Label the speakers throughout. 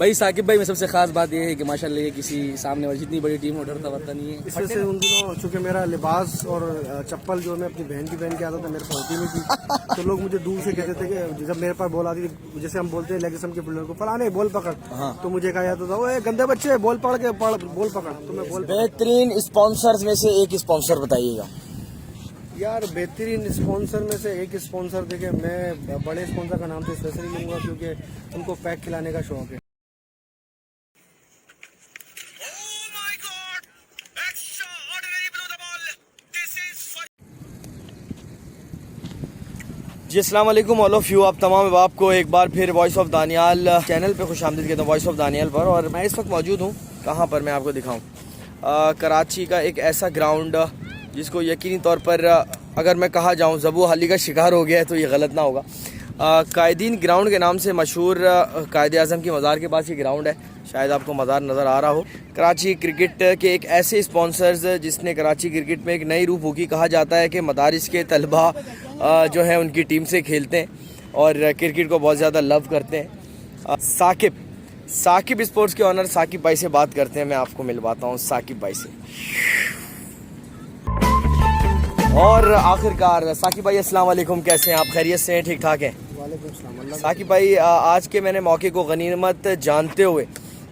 Speaker 1: भाई साकिब भाई में सबसे खास बात यह है कि माशाल्लाह ये किसी सामने वाली जितनी बड़ी टीम ऑर्डर था पता नहीं है।
Speaker 2: इससे उन दिनों चूंकि मेरा लिबास और चप्पल जो मैं अपनी बहन की पहन के आता था मेरे पास होती नहीं थी, तो लोग मुझे दूर से कहते थे कि जब मेरे पास बॉल आती थी, जैसे हम बोलते हैं लेगिसम के फील्डर को फलाने बॉल पकड़, तो मुझे कहा जाता था ओए गंदे बच्चे बॉल बॉल पकड़, तो मैं बॉल।
Speaker 3: बेहतरीन स्पॉन्सर्स में से एक स्पॉन्सर बताइएगा।
Speaker 2: यार बेहतरीन स्पॉन्सर में से एक स्पॉन्सर देखे, मैं बड़े स्पॉन्सर का नाम तो स्पेशली लूंगा क्योंकि उनको पैक खिलाने का शौक है।
Speaker 3: जी अस्सलाम वालेकुम ऑल ऑफ यू, आप तमाम अहबाब को एक बार फिर वॉइस ऑफ दानियाल चैनल पे खुशामदीद कहता हूँ, वॉइस ऑफ दानियाल पर। और मैं इस वक्त मौजूद हूँ कहाँ पर, मैं आपको दिखाऊँ, कराची का एक ऐसा ग्राउंड जिसको यकीनी तौर पर अगर मैं कहा जाऊँ ज़बू हाली का शिकार हो गया है तो ये गलत ना होगा। कायदीन ग्राउंड के नाम से मशहूर कायद आज़म की मज़ार के पास ये ग्राउंड है, शायद आपको मज़ार नज़र आ रहा हो। कराची क्रिकेट के एक ऐसे स्पॉन्सर्स जिसने कराची क्रिकेट में एक नई रूह फूकी। कहा जाता है कि मदारिस के तलबा जो है उनकी टीम से खेलते हैं और क्रिकेट को बहुत ज़्यादा लव करते हैं। साकिब स्पोर्ट्स के ऑनर साकिब भाई से बात करते हैं, मैं आपको मिलवाता हूँ साकिब भाई से। और आखिरकार साकिब भाई अस्सलाम वालेकुम, कैसे हैं आप? खैरियत से हैं? ठीक ठाक हैं? साकिब भाई आज के मैंने मौके को गनीमत जानते हुए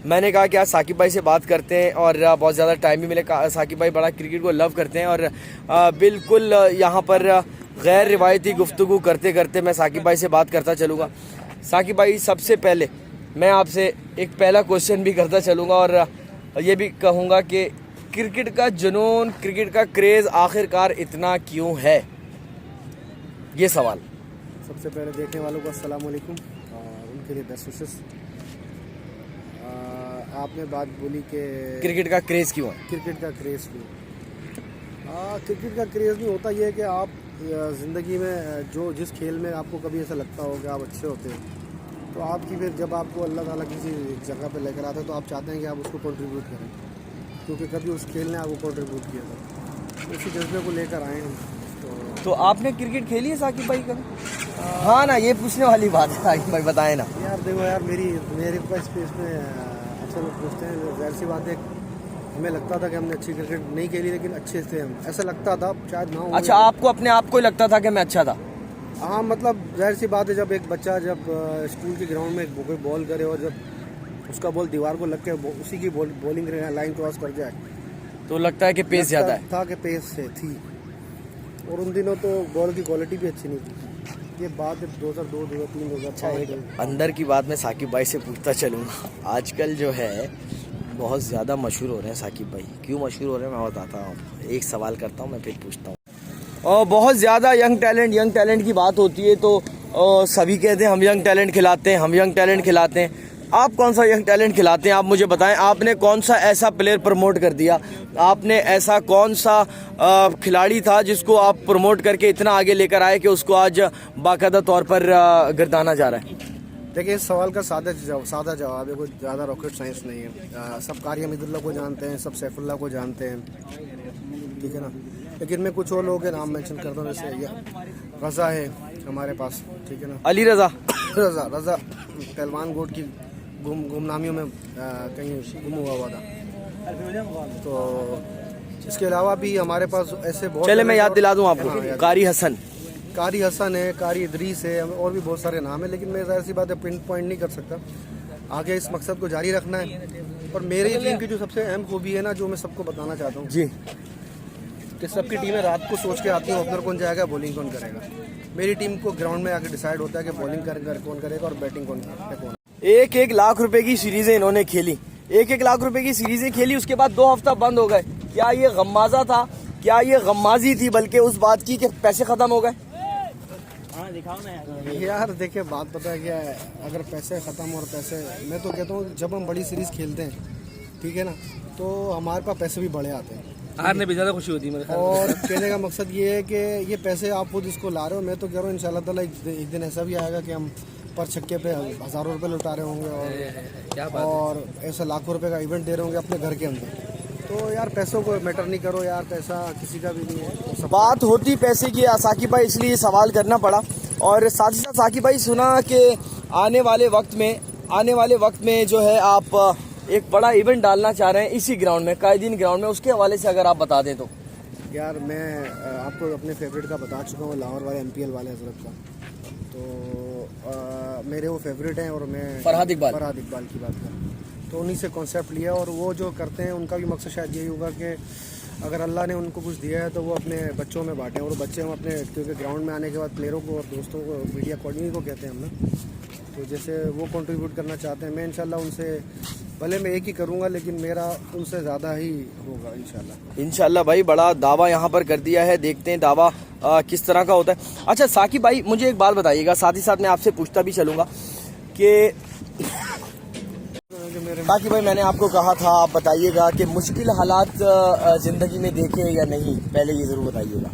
Speaker 3: मैंने कहा कि आज साकिब भाई से बात करते हैं और बहुत ज़्यादा टाइम भी मिले। साकिब भाई बड़ा क्रिकेट को लव करते हैं और बिल्कुल यहाँ पर गैर रिवायती गुफ्तगू करते करते मैं साकिब भाई से बात करता चलूँगा। साकिब भाई सबसे पहले मैं आपसे एक पहला क्वेश्चन भी करता चलूँगा और ये भी कहूँगा कि क्रिकेट का जुनून, क्रिकेट का क्रेज़ आखिरकार इतना क्यों है, ये सवाल।
Speaker 2: सबसे पहले देखने वालों को अस्सलाम वालेकुम और उनके लिए बेस्ट विशेस। आपने बात बोली कि
Speaker 3: क्रिकेट का क्रेज़ क्यों है?
Speaker 2: क्रिकेट का क्रेज़ क्यों? क्रिकेट का क्रेज़ नहीं होता ये है कि आप ज़िंदगी में जो जिस खेल में आपको कभी ऐसा लगता हो कि आप अच्छे होते हैं, तो आपकी फिर जब आपको अल्लाह ताला किसी जगह पे लेकर आता है तो आप चाहते हैं कि आप उसको कंट्रीब्यूट करें, क्योंकि कभी उस खेल ने आपको कंट्रीब्यूट किया था, तो उसी जज्बे को लेकर आए हैं।
Speaker 3: तो आपने क्रिकेट खेली है साकिब भाई कभी? हाँ ना, ये पूछने वाली बात है साकिब भाई, बताएं ना।
Speaker 2: यार देखो यार, मेरे पास इसमें अच्छा लोग पूछते हैं, जाहिर सी बात है हमें लगता था कि हमने अच्छी क्रिकेट नहीं खेली लेकिन अच्छे थे हम, ऐसा लगता था, शायद ना हो।
Speaker 3: अच्छा, आपको अपने आप को ही लगता था कि मैं अच्छा था?
Speaker 2: हाँ, मतलब जाहिर सी बात है जब एक बच्चा जब स्कूल के ग्राउंड में कोई बॉल करे और जब उसका बॉल दीवार को लग के उसी की बॉलिंग लाइन क्रॉस कर जाए
Speaker 3: तो लगता है कि पेस ज़्यादा है।
Speaker 2: था कि पेस से थी, और उन दिनों तो बॉल की क्वालिटी भी अच्छी नहीं थी। ये बात 2002, 2003, 2004।
Speaker 3: अंदर की बात मैं साकिब भाई से पूछता चलूँगा, आजकल जो है बहुत ज़्यादा मशहूर हो रहे हैं साकिब भाई। क्यों मशहूर हो रहे हैं मैं बताता हूँ, एक सवाल करता हूँ मैं फिर पूछता हूँ। और बहुत ज़्यादा यंग टैलेंट की बात होती है तो सभी कहते हैं हम यंग टैलेंट खिलाते हैं, हम यंग टैलेंट खिलाते हैं। आप कौन सा यंग टैलेंट खिलाते हैं, आप मुझे बताएं। आपने कौन सा ऐसा प्लेयर प्रमोट कर दिया, आपने ऐसा कौन सा खिलाड़ी था जिसको आप प्रमोट करके इतना आगे लेकर आए कि उसको आज बाकायदा तौर पर गर्दाना जा रहा है?
Speaker 2: देखिए, इस सवाल का सादा जवाब है, कोई ज़्यादा रॉकेट साइंस नहीं है। सब कारी हमीदुल्लाह को जानते हैं, सब सैफुल्लाह को जानते हैं, ठीक है ना, लेकिन मैं कुछ और लोगों के नाम मेंशन करता हूँ, जैसे रज़ा है हमारे पास, ठीक है ना,
Speaker 3: अली रज़ा
Speaker 2: पहलवान गोट की गुमनामियों में कहीं गुम हुआ था। तो इसके अलावा भी हमारे पास ऐसे बहुत,
Speaker 3: चले मैं याद दिला दूं आपको, कारी हसन है, कारी इदरीस है, और भी बहुत सारे नाम है, लेकिन मैं ज़ाहिर सी बात है पिन पॉइंट नहीं कर सकता। आगे इस मकसद को जारी रखना है। और मेरी टीम की जो सबसे अहम खूबी है ना, जो मैं सबको बताना चाहता हूँ जी,
Speaker 2: कि सबकी टीमें रात को सोच के आती हैं ओपनर कौन जाएगा, बॉलिंग कौन करेगा। मेरी टीम को ग्राउंड में आके डिसाइड होता है कि बॉलिंग कौन करेगा और बैटिंग कौन।
Speaker 3: 1 लाख रुपए की सीरीजें इन्होंने खेली, 1 लाख रुपए की सीरीजें खेली, उसके बाद 2 हफ्ता बंद हो गए। क्या ये गम्माजा था? क्या ये गम्माजी थी बल्कि उस बात की कि पैसे खत्म हो गए?
Speaker 2: यार देखिए, बात पता है क्या है, अगर पैसे ख़त्म और पैसे, मैं तो कहता हूँ जब हम बड़ी सीरीज़ खेलते हैं, ठीक है ना, तो हमारे पास पैसे भी बड़े आते हैं,
Speaker 1: हारने भी ज़्यादा खुशी होती है मेरे ख्याल
Speaker 2: और कहने का मकसद ये है कि ये पैसे आप खुद इसको ला रहे हो। मैं तो कह रहा हूँ इंशाल्लाह ताला एक दिन ऐसा भी आएगा कि हम पर छक्के पे हज़ारों रुपये लुटा रहे होंगे और ऐसा लाखों रुपए का इवेंट दे रहे होंगे अपने घर के अंदर। तो यार पैसों को मैटर नहीं करो यार, पैसा किसी का भी नहीं है। तो
Speaker 3: बात होती पैसे की साकिब भाई, इसलिए सवाल करना पड़ा। और साथ ही साथ साकिब भाई सुना कि आने वाले वक्त में आने वाले वक्त में जो है आप एक बड़ा इवेंट डालना चाह रहे हैं इसी ग्राउंड में, कायदीन ग्राउंड में, उसके हवाले से अगर आप बता दें तो।
Speaker 2: यार मैं आपको अपने फेवरेट का बता चुका हूँ, लाहौर वाले MPL वाले हजरत का। तो मेरे वो फेवरेट हैं और मैं
Speaker 3: फरहाद इकबाल
Speaker 2: की बात करूँ तो उन्हीं से कॉन्सेप्ट लिया, और वो जो करते हैं उनका भी मकसद शायद यही होगा कि अगर अल्लाह ने उनको कुछ दिया है तो वो अपने बच्चों में बांटें, और बच्चे हम अपने, क्योंकि ग्राउंड में आने के बाद प्लेयरों को और दोस्तों को, मीडिया कोऑर्डिनेटर को कहते हैं हम ना, तो जैसे वो कंट्रीब्यूट करना चाहते हैं, मैं इंशाल्लाह उनसे, भले मैं एक ही करूंगा लेकिन मेरा उनसे ज़्यादा ही होगा इंशाल्लाह
Speaker 3: भाई। बड़ा दावा यहाँ पर कर दिया है, देखते हैं दावा किस तरह का होता है। अच्छा साकिब भाई, मुझे एक बात बताइएगा, साथ ही साथ मैं आपसे पूछता भी चलूँगा कि बाकी भाई मैंने आपको कहा था आप बताइएगा कि मुश्किल हालात ज़िंदगी में देखे या नहीं, पहले ये ज़रूर बताइएगा।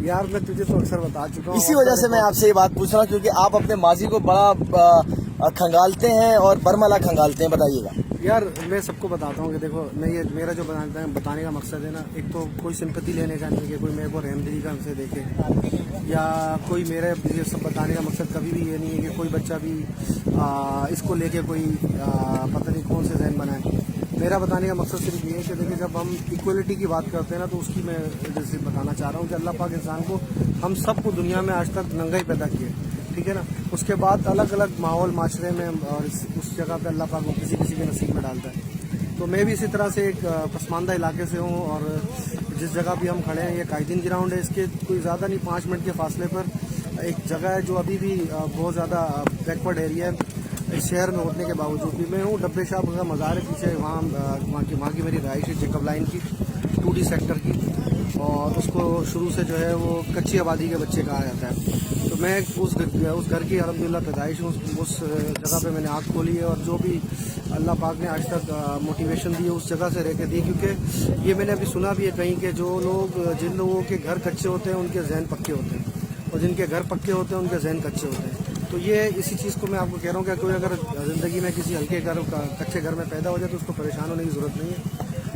Speaker 2: यार मैं तुझे तो अक्सर बता चुका हूँ,
Speaker 3: इसी वजह से मैं आपसे ये बात पूछ रहा हूँ क्योंकि आप अपने माजी को बड़ा खंगालते हैं और बरमला खंगालते हैं, बताइएगा।
Speaker 2: यार मैं सबको बताता हूँ कि देखो, मैं ये मेरा जो बताने का मकसद है ना, एक तो कोई सिंपैथी लेने का नहीं है कि कोई मेरे को रहमदिली का हमसे देखे, या कोई मेरे ये सब बताने का मकसद कभी भी ये नहीं है कि कोई बच्चा भी इसको लेके कोई पता नहीं कौन से जहन बनाए। मेरा बताने का मकसद सिर्फ ये है कि देखिए, जब हम इक्वलिटी की बात करते हैं ना, तो उसकी मैं जैसे बताना चाह रहा हूँ कि अल्लाह पाक इंसान को, हम सबको दुनिया में आज तक नंगा ही पैदा किए, ठीक है ना। उसके बाद अलग अलग माहौल माशरे में और उस जगह पे अल्लाह पाक को किसी किसी के नसीब में डालता है। तो मैं भी इसी तरह से एक पसमानदा इलाके से हूँ, और जिस जगह भी हम खड़े हैं ये कायदीन ग्राउंड है, इसके कोई ज़्यादा नहीं 5 मिनट के फासले पर एक जगह है जो अभी भी बहुत ज़्यादा बैकवर्ड एरिया है इस शहर में होने के बावजूद भी। मैं हूँ डब्बे शाह का मज़ार है पीछे, वहाँ की मेरी रहाइश है जेकब लाइन की 2D सेक्टर की, और उसको शुरू से जो है वो कच्ची आबादी के बच्चे कहा जाता है। तो मैं उस घर की अलहम्दुलिल्लाह पैदाइश हूँ, उस जगह पे मैंने आँख खोली है, और जो भी अल्लाह पाक ने आज तक मोटिवेशन दी है उस जगह से रह के दी, क्योंकि ये मैंने अभी सुना भी है कहीं के जो लोग, जिन लोगों के घर कच्चे होते हैं उनके जहन पक्के होते हैं, और जिनके घर पक्के होते हैं उनके जहन कच्चे होते हैं। तो ये इसी चीज़ को मैं आपको कह रहा हूँ कि कोई अगर ज़िंदगी में किसी हल्के घर कच्चे घर में पैदा हो जाए तो उसको परेशान होने की ज़रूरत नहीं है,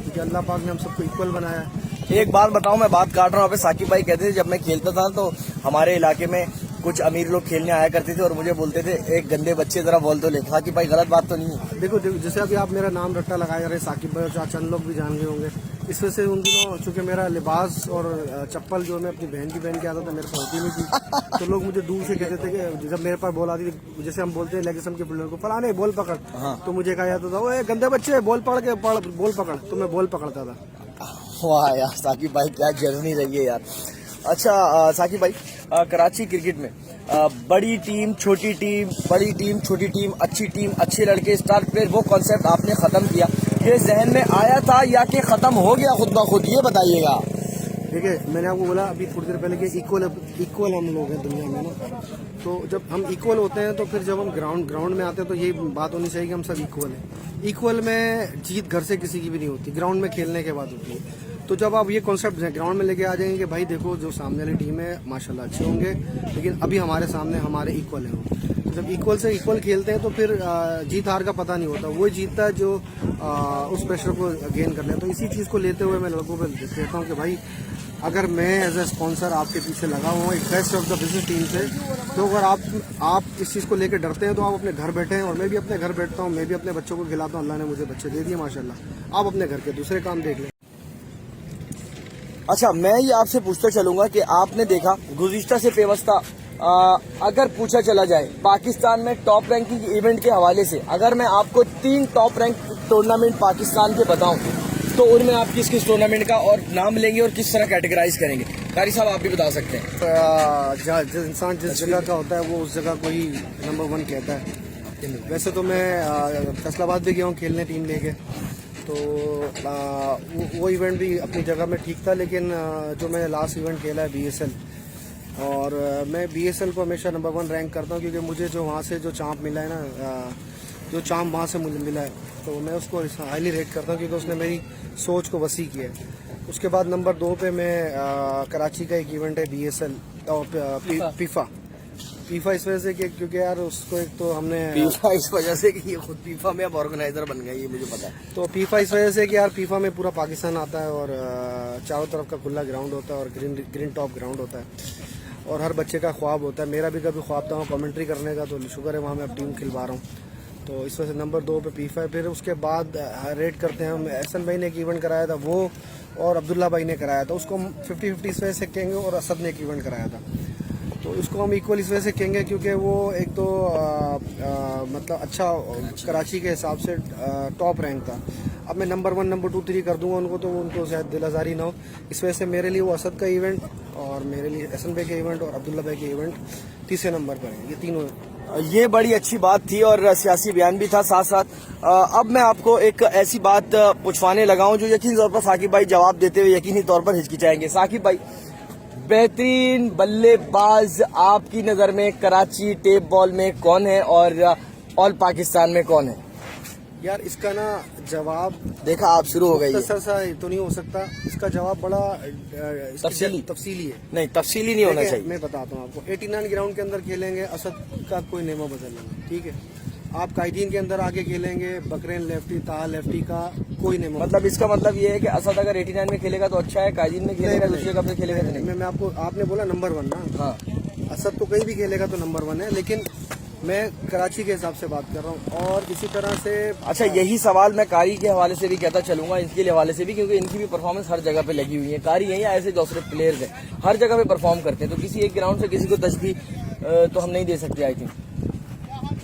Speaker 2: क्योंकि अल्लाह पाक ने हम सबको इक्वल बनाया है।
Speaker 3: एक बात बताऊं, मैं बात काट रहा हूँ, साकिब भाई कहते थे जब मैं खेलता था तो हमारे इलाके में कुछ अमीर लोग खेलने आया करते थे और मुझे बोलते थे एक गंदे बच्चे जरा बोल तो ले। साकिब भाई गलत बात तो नहीं है?
Speaker 2: देखो जैसे अभी आप मेरा नाम रट्टा लगाए जा रहे साकिब भाई, और चंद लोग भी जान गए होंगे, इस वजह से उन दिनों चूंकि मेरा लिबास और चप्पल जो मैं अपनी बहन की पहन के आता था मेरे को होती नहीं थी, तो लोग मुझे दूर से कहते थे कि जब मेरे पास बॉल आती थी, जैसे हम बोलते हैं लेगिसम के प्लेयर को फलाने बॉल पकड़, तो मुझे कहा जाता था वो गंदे बच्चे बॉल पकड़, तो मैं बॉल पकड़ता था।
Speaker 3: वाह यार साकिब भाई क्या जर्नी रही है यार। अच्छा साकिब भाई, कराची क्रिकेट में बड़ी टीम छोटी टीम, बड़ी टीम छोटी टीम, अच्छी टीम अच्छे लड़के, स्टार प्लेयर, वो कॉन्सेप्ट आपने खत्म किया, ये जहन में आया था या कि खत्म हो गया खुद ब खुद, ये बताइएगा।
Speaker 2: देखिए मैंने आपको बोला अभी थोड़ी देर पहले कि इक्वल हम लोग हैं दुनिया में ना, तो जब हम इक्वल होते हैं तो फिर जब हम ग्राउंड में आते हैं तो यही बात होनी चाहिए कि हम सब इक्वल हैं। इक्वल में जीत घर से किसी की भी नहीं होती, ग्राउंड में खेलने के बाद होती है। तो जब आप ये कॉन्सेप्ट ग्राउंड में लेके आ जाएंगे कि भाई देखो जो सामने वाली टीम है माशाल्लाह अच्छे होंगे, लेकिन अभी हमारे सामने हमारे इक्वल हैं वो, तो जब इक्वल से इक्वल खेलते हैं तो फिर जीत हार का पता नहीं होता, वो जीतता है जो उस प्रेशर को गेन कर ले। तो इसी चीज़ को लेते हुए मैं लड़कों पर कहता हूँ कि भाई अगर मैं एज ए स्पॉन्सर आपके पीछे लगा हुआ एक best of the business team से, तो अगर आप इस चीज़ को लेकर डरते हैं तो आप अपने घर बैठे हैं, और मैं भी अपने घर बैठता हूँ, मैं भी अपने बच्चों को खिलाता हूँ, अल्लाह ने मुझे बच्चे दे दिए माशाल्लाह, आप अपने घर के दूसरे काम देख लें।
Speaker 3: अच्छा मैं ये आपसे पूछता चलूंगा कि आपने देखा गुज़िश्ता से पेवस्ता, अगर पूछा चला जाए पाकिस्तान में टॉप रैंकिंग इवेंट के हवाले से, अगर मैं आपको 3 टॉप रैंक टूर्नामेंट पाकिस्तान के बताऊं तो उनमें आप किस किस टूर्नामेंट का और नाम लेंगे और किस तरह कैटेगराइज करेंगे? कारी साहब आप भी बता सकते हैं।
Speaker 2: जिस इंसान जिस जगह का होता है वो उस जगह को ही नंबर 1 कहता है। वैसे तो मैं फैसलाबाद भी गया हूँ खेलने टीम लेके, तो वो इवेंट भी अपनी जगह में ठीक था, लेकिन जो मैंने लास्ट इवेंट खेला है BSL, और मैं BSL को हमेशा नंबर 1 रैंक करता हूँ, क्योंकि मुझे जो वहाँ से जो चांप मिला है ना, जो चांप वहाँ से मुझे मिला है, तो मैं उसको हाईली रेट करता हूँ क्योंकि उसने मेरी सोच को वसी किया है। उसके बाद नंबर 2 पे मैं कराची का एक इवेंट है BSL और फीफा इस वजह से कि क्योंकि यार उसको एक तो हमने
Speaker 3: फीफा इस वजह से कि ये खुद फीफा में अब ऑर्गेनाइजर बन गया, ये मुझे पता है।
Speaker 2: तो फीफा इस वजह से कि यार फीफा में पूरा पाकिस्तान आता है, और चारों तरफ का खुला ग्राउंड होता है, और ग्रीन टॉप ग्राउंड होता है, और हर बच्चे का ख्वाब होता है। मेरा भी कभी ख्वाब था कमेंट्री करने का, तो शुक्र है वहाँ मैं अब टीम खिलवा रहा हूँ। तो इस वजह से नंबर 2 पे P5। फिर उसके बाद रेट करते हैं हम, एहसन भाई ने एक इवेंट कराया था वो, और अब्दुल्ला भाई ने कराया था, उसको हम 50-50 इस वजह से कहेंगे, और असद ने एक इवेंट कराया था तो इसको हम इक्वल इस वजह से कहेंगे क्योंकि वो एक तो मतलब अच्छा कराची के हिसाब से टॉप रैंक था। अब मैं नंबर 1, नंबर 2, 3 कर दूंगा उनको तो उनको शायद दिल आज़ारी ना हो, इस वजह से मेरे लिए वो असद का इवेंट और मेरे लिए एहसन भाई के इवेंट और अब्दुल्ला भाई के इवेंट तीसरे नंबर पर है, ये तीनों।
Speaker 3: ये बड़ी अच्छी बात थी और सियासी बयान भी था साथ साथ। अब मैं आपको एक ऐसी बात पूछवाने लगा हूं जो यकीनी तौर पर साकिब भाई जवाब देते हुए यकीनी तौर पर हिचकिचाएंगे। साकिब भाई, बेहतरीन बल्लेबाज आपकी नजर में कराची टेप बॉल में कौन है और ऑल पाकिस्तान में कौन है?
Speaker 2: यार इसका ना जवाब
Speaker 3: देखा आप शुरू हो गई है।
Speaker 2: मुख्तसर सा तो नहीं हो सकता, इसका जवाब बड़ा तफसीली है।
Speaker 3: नहीं, तफसीली नहीं होना चाहिए।
Speaker 2: मैं बताता हूँ आपको, 89 ग्राउंड के अंदर खेलेंगे, असद का कोई नेमा बदल नहीं, ठीक है। आप कायदीन के अंदर आके खेलेंगे, बकरेन लेफ्टी, ताहा लेफ्टी का कोई नेमा,
Speaker 3: मतलब इसका मतलब ये है कि असद अगर 89 में खेलेगा तो अच्छा है, कायदीन में खेलेगा दूसरी जगह पे खेलेगा तो नहीं।
Speaker 2: मैं आपको, आपने बोला नंबर 1 ना,
Speaker 3: हाँ,
Speaker 2: असद तो कहीं भी खेलेगा तो नंबर 1 है, लेकिन मैं कराची के हिसाब से बात कर रहा हूँ। और इसी तरह से
Speaker 3: अच्छा, यही सवाल मैं कारी के हवाले से भी कहता चलूंगा, इनके हवाले से भी, क्योंकि इनकी भी परफॉर्मेंस हर जगह पे लगी हुई है। कारी है या ऐसे दूसरे प्लेयर्स हैं, हर जगह पे परफॉर्म करते हैं, तो किसी एक ग्राउंड से किसी को तशबीह तो हम नहीं दे सकते। आई थिंक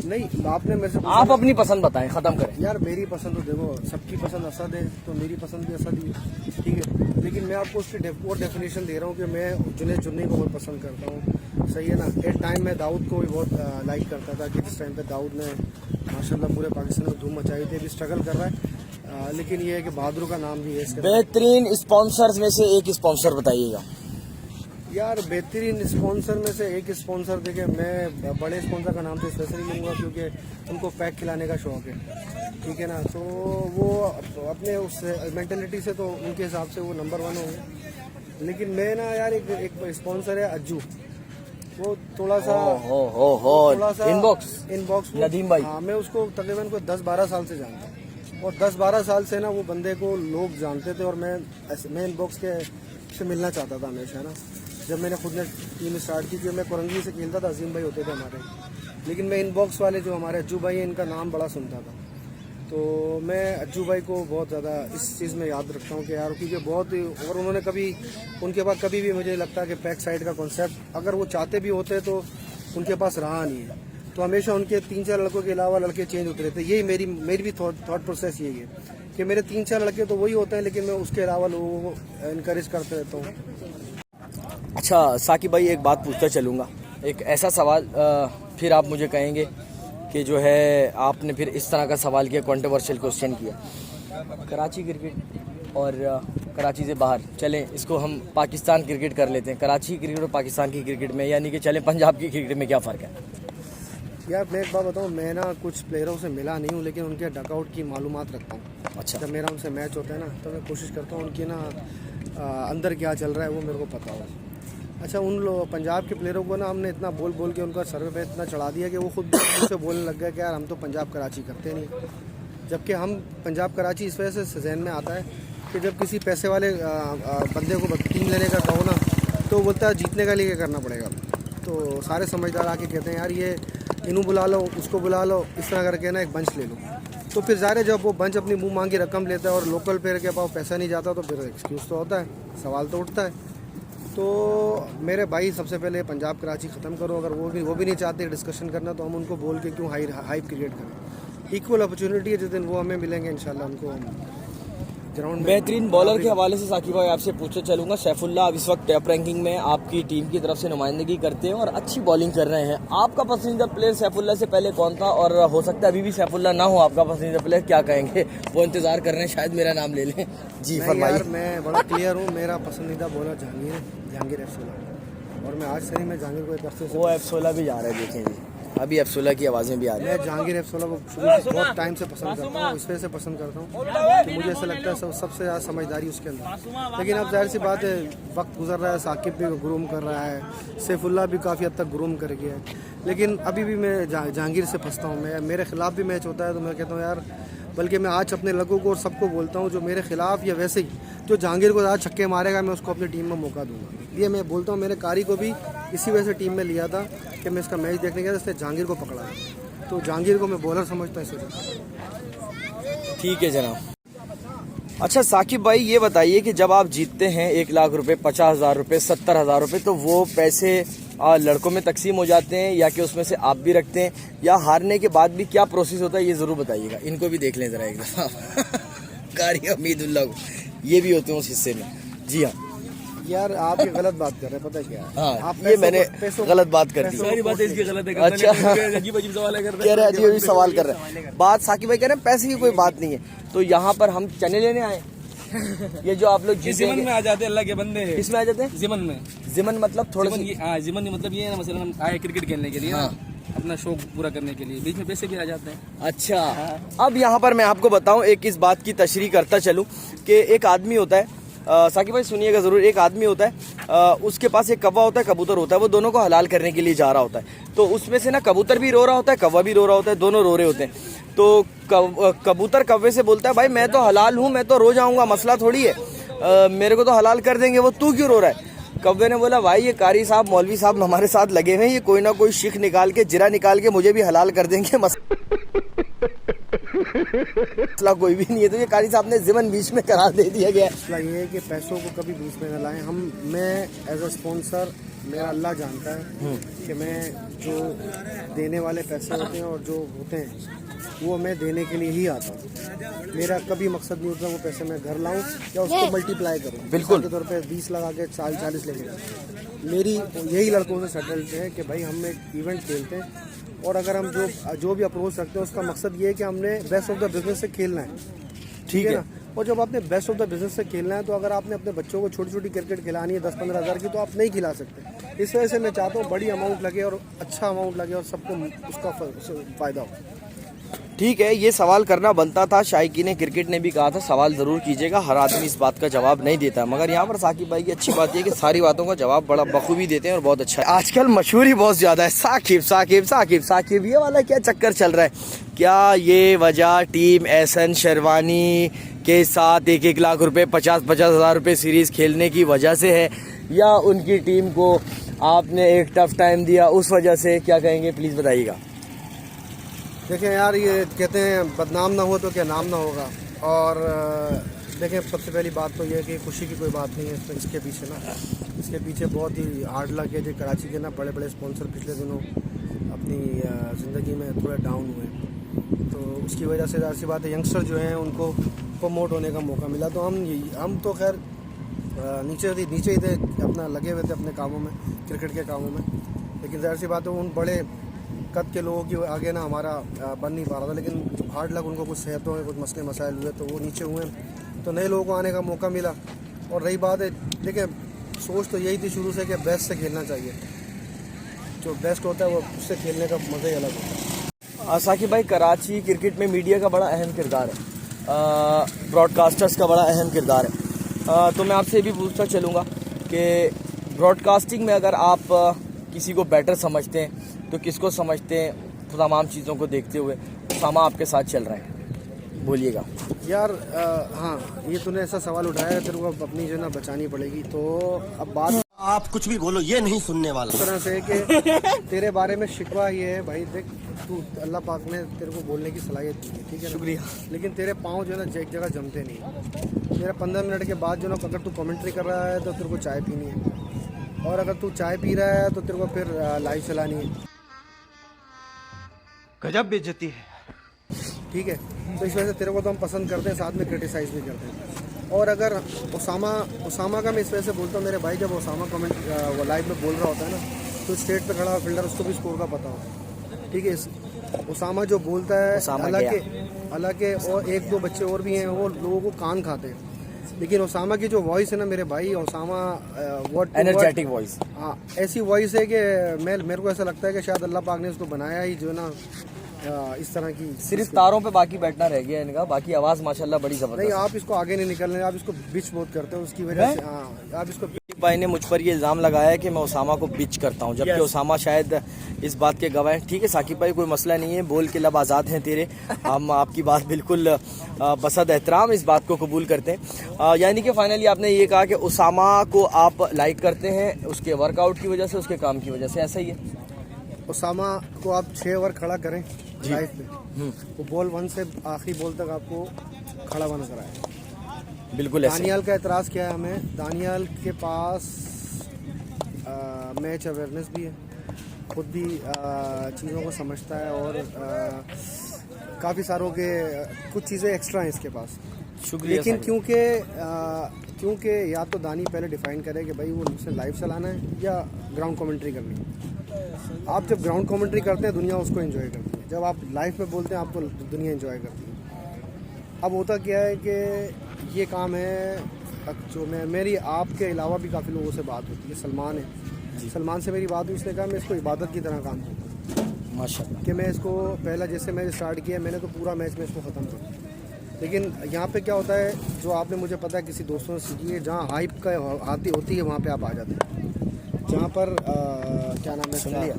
Speaker 2: नहीं, आपने मेरे से
Speaker 3: आप अपनी पसंद बताएं, खत्म करें।
Speaker 2: यार मेरी पसंद तो देखो, सबकी पसंद असद है तो मेरी पसंद भी असद ही है, ठीक है। लेकिन मैं आपको उसकी और डेफिनेशन दे रहा हूँ कि मैं जुनैद जुन्नी को बहुत पसंद करता हूँ, सही है ना। एक टाइम में दाऊद को भी बहुत लाइक करता था कि जिस टाइम पे दाऊद ने माशाल्लाह पूरे पाकिस्तान में धूम मचाई थी, अभी स्ट्रगल कर रहा है, लेकिन ये है कि बहादुर का नाम भी है इसके।
Speaker 3: बेहतरीन स्पॉन्सर्स में से एक स्पॉन्सर बताइएगा।
Speaker 2: यार बेहतरीन स्पॉन्सर में से एक स्पॉन्सर देखे, मैं बड़े स्पॉन्सर का नाम तो स्पेशली लूँगा क्योंकि उनको पैक खिलाने का शौक़ है, ठीक है ना। तो वो अपने उस मेंटेलिटी से तो उनके हिसाब से वो नंबर 1 होंगे। लेकिन मैं ना यार एक स्पॉन्सर है अज्जू, वो थोड़ा सा इनबॉक्स
Speaker 3: नदीम भाई,
Speaker 2: हाँ, मैं उसको तकरीबन को 10-12 साल से जानता हूँ, और 10-12 साल से ना वो बंदे को लोग जानते थे, और मैं इनबॉक्स के से मिलना चाहता था हमेशा ना। जब मैंने खुद ने टीम स्टार्ट की, मैं कोरंगी से खेलता था, अजीम भाई होते थे हमारे, लेकिन मैं इनबॉक्स वाले जो हमारे अज्जू भाई हैं, इनका नाम बड़ा सुनता था। तो मैं अज्जू भाई को बहुत ज़्यादा इस चीज़ में याद रखता हूँ कि यार, क्योंकि बहुत, और उन्होंने कभी, उनके पास कभी भी मुझे लगता है कि बैक साइड का कॉन्सेप्ट अगर वो चाहते भी होते तो उनके पास रहा नहीं है। तो हमेशा उनके 3-4 लड़कों के अलावा लड़के चेंज होते रहते। यही मेरी भी थॉट प्रोसेस यही है कि मेरे 3-4 लड़के तो वही होते हैं, लेकिन मैं उसके अलावा लोगों को इनकरेज करते रहता हूँ।
Speaker 3: अच्छा साकिब भाई, एक बात पूछता चलूँगा, एक ऐसा सवाल, फिर आप मुझे कहेंगे कि जो है आपने फिर इस तरह का सवाल किया, कंट्रोवर्शियल क्वेश्चन किया। कराची क्रिकेट और कराची से बाहर चलें, इसको हम पाकिस्तान क्रिकेट कर लेते हैं। कराची क्रिकेट और पाकिस्तान की क्रिकेट में, यानी कि चलें पंजाब की क्रिकेट में क्या फ़र्क है?
Speaker 2: यार मैं एक बात बताऊँ, मैं ना कुछ प्लेयरों से मिला नहीं हूँ, लेकिन उनके डकआउट की मालूमात रखता हूँ।
Speaker 3: अच्छा,
Speaker 2: जब मेरा उनसे मैच होता है ना, तो मैं कोशिश करता हूँ उनकी ना अंदर क्या चल रहा है वो मेरे को पता हो। अच्छा, उन लोग पंजाब के प्लेयरों को ना हमने इतना बोल के उनका सर्वे पे इतना चढ़ा दिया कि वो खुद उनसे बोलने लग गया कि यार हम तो पंजाब कराची करते नहीं, जबकि हम पंजाब कराची इस वजह से जहन में आता है कि जब किसी पैसे वाले बंदे को टीम लेने का कहो ना, तो बोलता है जीतने का लिए करना पड़ेगा। तो सारे समझदार आके कहते हैं यार ये इन्हों बुला लो, उसको बुला लो, इस तरह करके ना एक बंच ले लो। तो फिर ज़ाहिर है जब वो बंच अपनी मुँह मांगी रकम लेता है और लोकल प्लेयर के पास पैसा नहीं जाता, तो फिर एक्सक्यूज़ तो होता है, सवाल तो उठता है। तो मेरे भाई सबसे पहले पंजाब कराची ख़त्म करो, अगर वो भी नहीं चाहते डिस्कशन करना, तो हम उनको बोल के क्यों हाइप क्रिएट करें। इक्वल अपॉर्चुनिटी है, जिस दिन वो हमें मिलेंगे इंशाल्लाह उनको हम ग्राउंड में।
Speaker 3: बेहतरीन बॉलर के हवाले से साकिब भाई आपसे पूछते चलूँगा, सैफुल्लाह इस वक्त टॉप रैंकिंग में आपकी टीम की तरफ से नुमाइंदगी करते हैं और अच्छी बॉलिंग कर रहे हैं। आपका पसंदीदा प्लेयर सैफुल्लाह से पहले कौन था, और हो सकता है अभी भी सैफुल्लाह ना हो आपका पसंदीदा प्लेयर, क्या कहेंगे? वो इंतजार कर रहे हैं, शायद मेरा नाम ले लें। जी फरमाइए।
Speaker 2: मैं बड़ा क्लियर हूँ, मेरा पसंदीदा बॉलर जहांगीर F16, और मैं आज से नहीं, मैं जहांगीर को एक अरसे से,
Speaker 3: वो F16 भी जा रहे हैं, देखें जी अभी F16 की आवाज़ें भी आ रही हैं।
Speaker 2: मैं जहांगीर F16 को शुरू से बहुत टाइम से पसंद करता हूँ, इस वजह से पसंद करता हूँ कि मुझे ऐसा लगता है सबसे ज़्यादा समझदारी उसके अंदर। लेकिन अब जाहिर सी बात है, वक्त गुजर रहा है, साकिब भी ग्रूम कर रहा है, सैफुल्लाह भी काफ़ी हद तक ग्रूम कर गया है, लेकिन अभी भी मैं जहांगीर से फंसता हूँ। मेरे खिलाफ भी मैच होता है तो मैं कहता हूँ यार, बल्कि मैं आज अपने लड़कों को और सबको बोलता हूँ जो मेरे खिलाफ या वैसे ही जो जहांगीर को ज़्यादा छक्के मारेगा, मैं उसको अपनी टीम में मौका दूंगा। ये मैं बोलता हूँ, मेरे कारी को भी इसी वजह से टीम में लिया था कि मैं इसका मैच देखने गया, इसने जहांगीर को पकड़ा। तो जहांगीर को मैं बॉलर समझता हूँ इस वजह से।
Speaker 3: ठीक है जनाब। अच्छा साकिब भाई ये बताइए कि जब आप जीतते हैं 1 लाख रुपए, 50,000 रुपए, 70,000 रुपए, तो वो पैसे लड़कों में तकसीम हो जाते हैं या कि उसमें से आप भी रखते हैं, या हारने के बाद भी क्या प्रोसेस होता है, ये जरूर बताइएगा। इनको भी देख लें जरा एक दफा। कारी हमीदुल्लाह को, ये भी होते हैं उस हिस्से में। जी हाँ
Speaker 2: यार आप ये गलत बात कर रहे हैं, पता है क्या है?
Speaker 3: हाँ,
Speaker 2: आप
Speaker 3: ये मैंने गलत बात कर दी।
Speaker 1: सारी बातें इसकी गलत है।
Speaker 3: अच्छा
Speaker 1: अजीब अजीब सवाल कर
Speaker 3: कह रहे हैं, अजीब अजीब सवाल कर रहे हैं। बात साकिब भाई कह रहे हैं पैसे की कोई बात नहीं है, तो यहाँ पर हम चने लेने आए। ये जो आप लोग
Speaker 1: जिमन में आ जाते हैं, अल्लाह के बंदे हैं।
Speaker 3: किसमें आ जाते हैं?
Speaker 1: जिमन में।
Speaker 3: जिमन मतलब थोड़ा सा
Speaker 1: हाँ, जिमन मतलब ये है ना, मसलन हम आए क्रिकेट खेलने के लिए ना,
Speaker 3: हाँ।
Speaker 1: अपना शौक पूरा करने के लिए, बीच में पैसे भी आ जाते हैं।
Speaker 3: अच्छा, अब यहाँ पर मैं आपको बताऊं, एक इस बात की तशरीह करता चलूं कि एक आदमी होता है, साकिब भाई सुनिएगा जरूर, एक आदमी होता है, उसके पास एक कौवा होता है, कबूतर होता है, वो दोनों को हलाल करने के लिए जा रहा होता है। तो उसमें से ना कबूतर भी रो रहा होता है, कौवा भी रो रहा होता है, दोनों रो रहे होते हैं। तो कबूतर कौवे से बोलता है, भाई मैं तो हलाल हूँ, मैं तो रो जाऊंगा, मसला थोड़ी है, मेरे को तो हलाल कर देंगे, वो तू क्यों रो रहा है? कौवे ने बोला, भाई ये कारी साहब, मौलवी साहब हमारे साथ लगे हुए हैं, ये कोई ना कोई शिख निकाल के, जिरा निकाल के मुझे भी हलाल कर देंगे, मसला कोई भी नहीं है। तो ये कारी साहब ने ज़िमन बीच में करार दे दिया गया।
Speaker 2: मसला ये है कि पैसों को कभी बीच में न लाएं। मैं एज अ स्पॉन्सर, मेरा अल्लाह जानता है कि मैं जो देने वाले पैसे होते हैं और जो होते हैं वो मैं देने के लिए ही आता हूँ। मेरा कभी मकसद नहीं होता वो पैसे मैं घर लाऊं या उसको मल्टीप्लाई करूँ।
Speaker 3: बिल्कुल
Speaker 2: के तौर पे 20 लगा के 40 लेके जाऊँ। मेरी यही लड़कों से सेटल्ड है कि भाई हम एक इवेंट खेलते हैं और अगर हम जो भी अप्रोच रखते हैं उसका मकसद ये है कि हमने बेस्ट ऑफ द बिजनेस से खेलना है।
Speaker 3: ठीक है
Speaker 2: ना? और जब आपने बेस्ट ऑफ द बिजनेस से खेलना है तो अगर आपने अपने बच्चों को छोटी छोटी क्रिकेट खिलानी है 10-15 हज़ार की, तो आप नहीं खिला सकते। इस वजह से मैं चाहता हूँ बड़ी अमाउंट लगे और अच्छा अमाउंट लगे और सबको उसका फ़ायदा हो।
Speaker 3: ठीक है, ये सवाल करना बनता था। शायकीन क्रिकेट ने भी कहा था सवाल जरूर कीजिएगा, हर आदमी इस बात का जवाब नहीं देता, मगर यहाँ पर साकिब भाई की अच्छी बात यह कि सारी बातों का जवाब बड़ा बखूबी देते हैं और बहुत अच्छा है। आजकल मशहूरी बहुत ज्यादा है, साकिब साकिब साकिब साकिब, ये वाला क्या चक्कर चल रहा है? क्या ये वजह टीम एहसन शेरवानी के साथ 1-1 लाख रुपए, 50-50 हज़ार रुपए सीरीज खेलने की वजह से है, या उनकी टीम को आपने एक टफ टाइम दिया उस वजह से? क्या कहेंगे, प्लीज बताइएगा।
Speaker 2: देखें यार, ये कहते हैं बदनाम ना हो तो क्या नाम ना होगा। और देखें, सबसे पहली बात तो ये है कि खुशी की कोई बात नहीं है इसके पीछे ना, इसके पीछे बहुत ही हार्ड लग है। जो कराची के ना बड़े बड़े स्पॉन्सर पिछले दिनों अपनी ज़िंदगी में थोड़े डाउन हुए, तो उसकी वजह से ऐसी बात है यंगस्टर जो हैं उनको प्रमोट होने का मौका मिला। तो हम तो खैर नीचे ही थे, अपना लगे हुए थे अपने कामों में, क्रिकेट के कामों में। लेकिन ज़ाहिर सी बात है उन बड़े कद के लोगों की आगे ना हमारा बन नहीं पा रहा था। लेकिन हार्ड लग, उनको कुछ सेहतों में कुछ मसले मसाइल हुए तो वो नीचे हुए, तो नए लोगों को आने का मौका मिला। और रही बात है, देखिए सोच तो यही थी शुरू से कि बेस्ट से खेलना चाहिए, जो बेस्ट होता है वो उससे खेलने का मज़ा ही अलग होता है।
Speaker 3: साकिब भाई, कराची क्रिकेट में मीडिया का बड़ा अहम किरदार है, ब्रॉडकास्टर्स का बड़ा अहम किरदार है, तो मैं आपसे भी पूछता चलूँगा कि ब्रॉडकास्टिंग में अगर आप किसी को बेटर समझते हैं तो किसको समझते हैं, तमाम चीज़ों को देखते हुए? उसामा आपके साथ चल रहा है, बोलिएगा।
Speaker 2: यार हाँ, ये तूने ऐसा सवाल उठाया, तेरे को अपनी जो ना बचानी पड़ेगी। तो अब बात
Speaker 4: आप कुछ भी बोलो, ये नहीं सुनने वाला।
Speaker 2: इस तरह से कि तेरे बारे में शिकवा ये है भाई, देख तू अल्लाह पाक ने तेरे को बोलने की सलाहियत दी है, ठीक है, शुक्रिया। लेकिन तेरे पाँव जो है ना एक जगह जमते नहीं। तेरा 15 मिनट के बाद जो ना अगर तू कमेंट्री कर रहा है तो तेरे को चाय पीनी है, और अगर तू चाय पी रहा है तो तेरे को फिर लाइव चलानी है।
Speaker 4: गजब बेइज्जती है,
Speaker 2: ठीक है। तो इस वजह से तेरे को तो हम पसंद करते हैं, साथ में क्रिटिसाइज भी करते हैं। और अगर उसामा का मैं इस वजह से बोलता हूँ, मेरे भाई जब उसामा वो लाइव में बोल रहा होता है ना, तो स्टेट पे खड़ा फील्डर उसको भी स्कोर का पता होता है, ठीक है। उसामा जो बोलता है, हालांकि और 1-2 बच्चे और भी हैं वो लोगों को कान खाते हैं, लेकिन उसामा की जो वॉइस है ना मेरे भाई, उसामा
Speaker 3: एनर्जेटिक वॉइस,
Speaker 2: हाँ ऐसी वॉइस है कि मेरे को ऐसा लगता है कि शायद अल्लाह पाक ने उसको बनाया ही जो ना इस तरह की,
Speaker 3: सिर्फ तारों पे बाकी बैठना रह गया इनका, बाकी आवाज़ माशाल्लाह बड़ी ज़बरदस्त।
Speaker 2: नहीं, आप इसको आगे नहीं निकलने, आप इसको बिच बहुत करते हो, उसकी वजह से हाँ आप इसको।
Speaker 3: भाई ने मुझ पर ये इल्ज़ाम लगाया है कि मैं उसामा को बिच करता हूँ, जबकि उसामा शायद इस बात के गवाह हैं। ठीक है साकिब भाई, कोई मसला नहीं है, बोल के लब आज़ाद हैं तेरे, हम आपकी बात बिल्कुल बसद एहतराम इस बात को कबूल करते हैं। यानी कि फाइनली आपने ये कहा कि उसामा को आप लाइक करते हैं उसके वर्कआउट की वजह से, उसके काम की वजह से, ऐसा ही है?
Speaker 2: उसामा को आप 6 ओवर खड़ा करें लाइफ में, वो बॉल 1 से आखिरी बॉल तक आपको खड़ा बना कराए।
Speaker 3: बिल्कुल ऐसे।
Speaker 2: दानियाल का एतराज़ क्या है हमें, दानियाल के पास मैच अवेयरनेस भी है, खुद भी चीज़ों को समझता है और काफ़ी सारों के कुछ चीज़ें एक्स्ट्रा हैं इसके पास।
Speaker 3: शुक्रिया।
Speaker 2: लेकिन क्योंकि या तो दानी पहले डिफाइन करे कि भाई वो उसे लाइव चलाना है या ग्राउंड कमेंट्री करनी है। आप जब ग्राउंड कमेंट्री करते हैं दुनिया उसको एंजॉय करती है, जब आप लाइव में बोलते हैं आपको दुनिया एंजॉय करती है। अब होता क्या है कि ये काम है जो मेरी आपके अलावा भी काफ़ी लोगों से बात होती है। सलमान है, सलमान से मेरी बात हुई, उसने कहा मैं इसको इबादत की तरह काम करता हूँ
Speaker 3: माशाल्लाह
Speaker 2: कि मैं इसको पहला जैसे मैच स्टार्ट किया मैंने तो पूरा मैच में इसको ख़त्म करूँ। लेकिन यहाँ पे क्या होता है जो आपने मुझे पता है किसी दोस्तों से सीखी है, जहाँ हाइप का आती होती है वहाँ पे आप आ जाते हैं। जहाँ पर क्या नाम है,
Speaker 3: सुन लिया,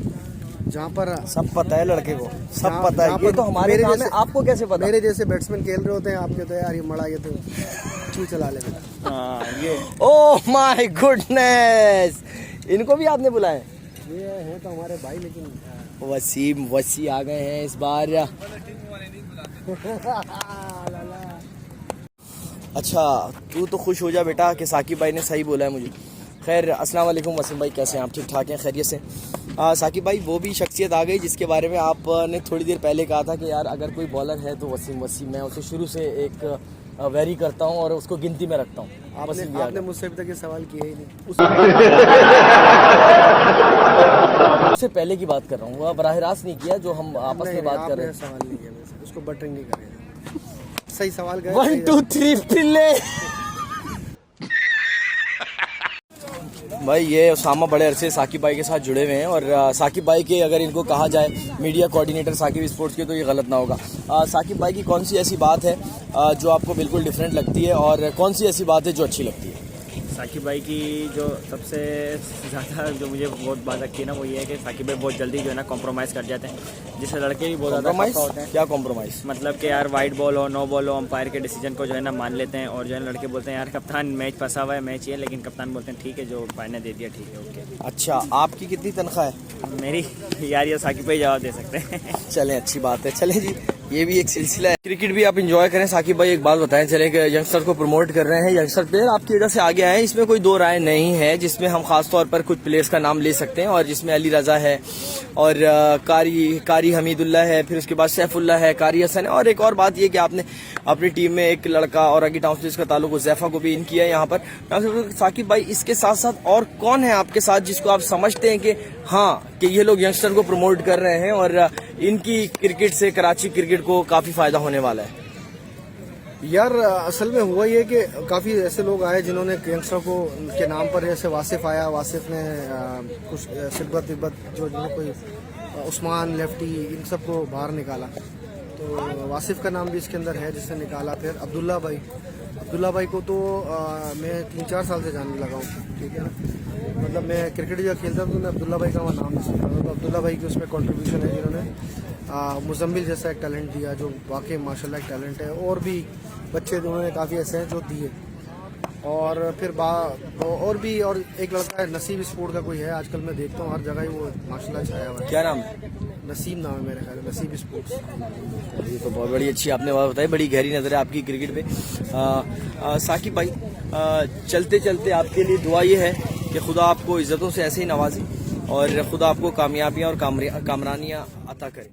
Speaker 2: जहाँ पर
Speaker 3: सब पता है लड़के को, सब
Speaker 2: जहाँ-
Speaker 3: पता है।
Speaker 2: जहाँ
Speaker 3: ये
Speaker 2: पर
Speaker 3: तो हमारे
Speaker 2: मेरे
Speaker 3: काम है,
Speaker 2: जैसे-
Speaker 3: आपको कैसे पता?
Speaker 2: मेरे जैसे बैट्समैन खेल रहे होते हैं, आप कहते हैं यार ये मड़ा ये तो क्यों चला ले बेटा।
Speaker 3: ओह माय गुडनेस, इनको भी आपने बुलाया?
Speaker 2: ये है तो हमारे भाई, लेकिन
Speaker 3: वसीम वसी आ गए हैं इस बार। अच्छा तू तो खुश हो जा बेटा कि साकिब भाई ने सही बोला है मुझे। खैर अस्सलाम वालेकुम वसीम भाई, कैसे हैं आप? ठीक ठाक हैं, खैरियत से? साकिब भाई वो भी शख्सियत आ गई जिसके बारे में आपने थोड़ी देर पहले कहा था कि यार अगर कोई बॉलर है तो वसीम वसी, मैं उसे शुरू से एक वेरी करता हूं और उसको गिनती में रखता हूं।
Speaker 2: आपने मुझसे अभी तक ये सवाल किया ही नहीं।
Speaker 3: उससे पहले की बात कर रहा हूँ, बराह रास्त नहीं किया जो हम आपस में बात कर रहे हैं।
Speaker 2: सवाल नहीं किया मेरे से, उसको बटरिंग नहीं करेगा। सही सवाल गए
Speaker 3: 1 2 3 पिल्ले। भाई ये उसामा बड़े अरसे साकिब भाई के साथ जुड़े हुए हैं और साकिब भाई के अगर इनको कहा जाए मीडिया कोऑर्डिनेटर साकिब स्पोर्ट्स के तो ये गलत ना होगा। साकिब भाई की कौन सी ऐसी बात है जो आपको बिल्कुल डिफरेंट लगती है और कौन सी ऐसी बात है जो अच्छी लगती है?
Speaker 5: साकिब भाई की जो सबसे ज़्यादा जो मुझे बहुत बात लगती है ना वो ये है कि साकिब भाई बहुत जल्दी जो है ना कॉम्प्रोमाइज़ कर जाते हैं, जिससे लड़के भी बहुत ज़्यादा
Speaker 3: कॉम्प्रोमाइज?
Speaker 5: खफा होते हैं।
Speaker 3: क्या कॉम्प्रोमाइज?
Speaker 5: मतलब कि यार वाइट बॉल हो नो बॉल हो अंपायर के डिसीजन को जो है ना मान लेते हैं और जो है ना लड़के बोलते हैं यार कप्तान मैच फंसा हुआ है, मैच ये, लेकिन कप्तान बोलते हैं ठीक है जो अंपायर ने दे दिया ठीक है ओके।
Speaker 3: अच्छा आपकी कितनी तनख्वाह है?
Speaker 5: मेरी यार ये साकिब भाई जवाब दे सकते हैं।
Speaker 3: चलें अच्छी बात है, चलें जी ये भी एक सिलसिला है। क्रिकेट भी आप इंजॉय करें। साकिब भाई एक बात बताएं, चले कि यंगस्टर को प्रमोट कर रहे हैं, यंगस्टर प्लेयर आपकी वजह से आगे आए, इसमें कोई दो राय नहीं है, जिसमें हम खास तौर पर कुछ प्लेयर्स का नाम ले सकते हैं और जिसमें अली रजा है और कारी हमीदुल्लाह है, फिर उसके बाद सैफुल्ला है, कारी हसन है, और एक और बात ये कि आपने अपनी टीम में एक लड़का और अगी टाउन से जिसका ताल्लुक उज़ैफा को भी इन किया है यहाँ पर। साकिब भाई इसके साथ साथ और कौन है आपके साथ जिसको आप समझते हैं कि हाँ कि ये लोग यंगस्टर को प्रमोट कर रहे हैं और इनकी क्रिकेट से कराची क्रिकेट को काफी फायदा होने वाला है?
Speaker 2: यार असल में हुआ ये कि काफ़ी ऐसे लोग आए जिन्होंने यंगस्टर को के नाम पर, जैसे वासिफ आया, वासिफ ने कुछ सिब्बत जो कोई उस्मान लेफ्टी इन सबको बाहर निकाला, तो वासिफ का नाम भी इसके अंदर है जिसने निकाला। फिर अब्दुल्ला भाई को तो मैं 3-4 साल से जानने लगा हूँ, ठीक है ना। मतलब मैं क्रिकेट जब खेलता था तो मैं अब्दुल्ला भाई का वहाँ नाम नहीं सुनता था, तो अब्दुल्ला भाई की उसमें कंट्रीब्यूशन है जिन्होंने मुजम्मिल जैसा एक टैलेंट दिया जो वाकई माशाल्लाह एक टैलेंट है, और भी बच्चे उन्होंने काफ़ी ऐसे हैं जो दिए। और फिर और एक लड़का है नसीब स्पोर्ट का कोई है, आजकल मैं देखता हूँ हर जगह ही वो माशाल्लाह छाया हुआ है।
Speaker 3: क्या नाम है?
Speaker 2: नसीब नाम है मेरे ख्याल में, नसीब स्पोर्ट्स।
Speaker 3: ये तो बहुत बड़ी अच्छी आपने बात बताई, बड़ी गहरी नजर है आपकी क्रिकेट पे। साकिब भाई चलते चलते आपके लिए दुआ ये है कि खुदा आपको इज्जतों से ऐसे ही नवाजे और खुदा आपको कामयाबियां और कामरानियां अता करे।